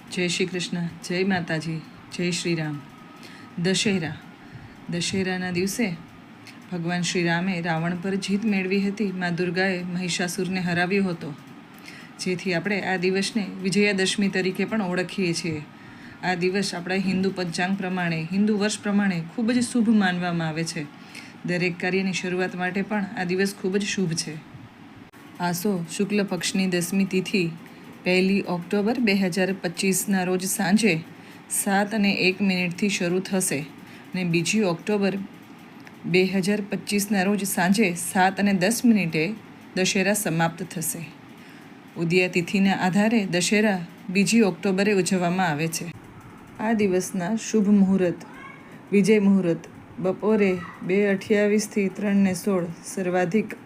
જય શ્રી કૃષ્ણ, જય માતાજી, જય શ્રી રામ. દશેરાના દિવસે ભગવાન શ્રી રામે રાવણ પર જીત મેળવી હતી. મા દુર્ગાએ મહિષાસુરને હરાવ્યો હતો, જેથી આપણે આ દિવસને વિજયાદશમી તરીકે પણ ઓળખીએ છીએ. આ દિવસ આપણા હિન્દુ પંચાંગ પ્રમાણે, હિન્દુ વર્ષ પ્રમાણે ખૂબ જ શુભ માનવામાં આવે છે. દરેક કાર્યની શરૂઆત માટે પણ આ દિવસ ખૂબ જ શુભ છે. આસો શુક્લ પક્ષની 10મી તિથિ 1 ઓક્ટોબર 2025ના રોજ સાંજે 7:01 શરૂ થશે અને 2 ઓક્ટોબર 2025ના રોજ સાંજે 7:10 દશેરા સમાપ્ત થશે. ઉદયા તિથિના આધારે દશેરા 2 ઓક્ટોબરે ઉજવવામાં આવે છે. આ દિવસના શુભ મુહૂર્ત: વિજય મુહૂર્ત બપોરે 2:28 થી 3:16 સર્વાધિક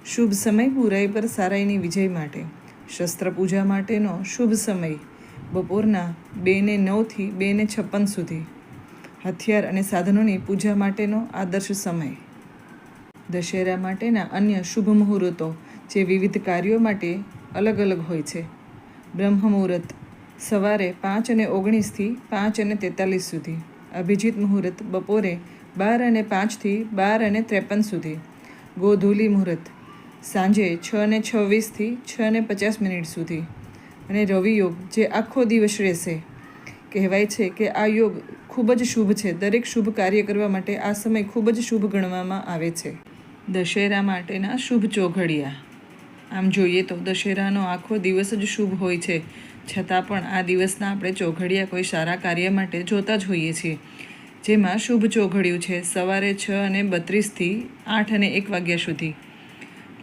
શુભ સમય બુરાઈ પર સારાઈની વિજય માટે. શસ્ત્ર પૂજા માટેનો શુભ સમય બપોરના 2:09 થી 2:56 સુધી. હથિયાર અને સાધનોની પૂજા માટેનો આદર્શ સમય. દશેરા માટેના અન્ય શુભ મુહૂર્તો જે વિવિધ કાર્યો માટે અલગ અલગ હોય છે. બ્રહ્મ મુહૂર્ત સવારે 5:19 થી 5:43 સુધી. અભિજીત મુહૂર્ત બપોરે 12:05 થી 12:53 સુધી. ગોધૂલી મુહૂર્ત સાંજે 6:26 થી 6:50 સુધી. અને રવિ યોગ જે આખો દિવસ રહેશે. કહેવાય છે કે આ યોગ ખૂબ જ શુભ છે. દરેક શુભ કાર્ય કરવા માટે આ સમય ખૂબ જ શુભ ગણવામાં આવે છે. દશેરા માટેના શુભ ચોઘડિયા: આમ જોઈએ તો દશેરાનો આખો દિવસ જ શુભ હોય છે, છતાં પણ આ દિવસના આપણે ચોઘડિયા કોઈ સારા કાર્ય માટે જોતા જ હોઈએ છીએ. જેમાં શુભ ચોઘડિયું છે સવારે 6:32 થી 8:01 વાગ્યા સુધી.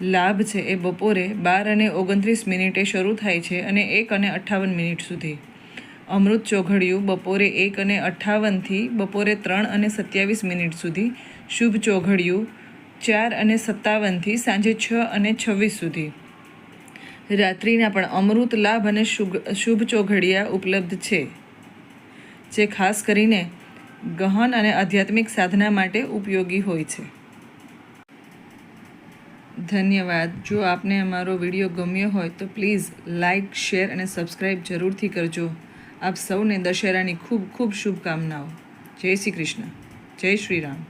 લાભ છે એ બપોરે 12:29 શરૂ થાય છે અને 1:58 સુધી. અમૃત ચોઘડિયું બપોરે 1:58 થી બપોરે 3:27 સુધી. શુભ ચોઘડિયું 4:57 થી સાંજે 6:26 સુધી. રાત્રિના પણ અમૃત લાભ અને શુભ ચોઘડિયા ઉપલબ્ધ છે, જે ખાસ કરીને ગહન અને આધ્યાત્મિક સાધના માટે ઉપયોગી હોય છે. ધન્યવાદ. જો આપને અમારો વિડીયો ગમ્યો હોય તો પ્લીઝ લાઇક, શેર અને સબસ્ક્રાઈબ જરૂરથી કરજો. આપ સૌને દશેરાની ખૂબ ખૂબ શુભકામનાઓ. જય શ્રી કૃષ્ણ, જય શ્રી રામ.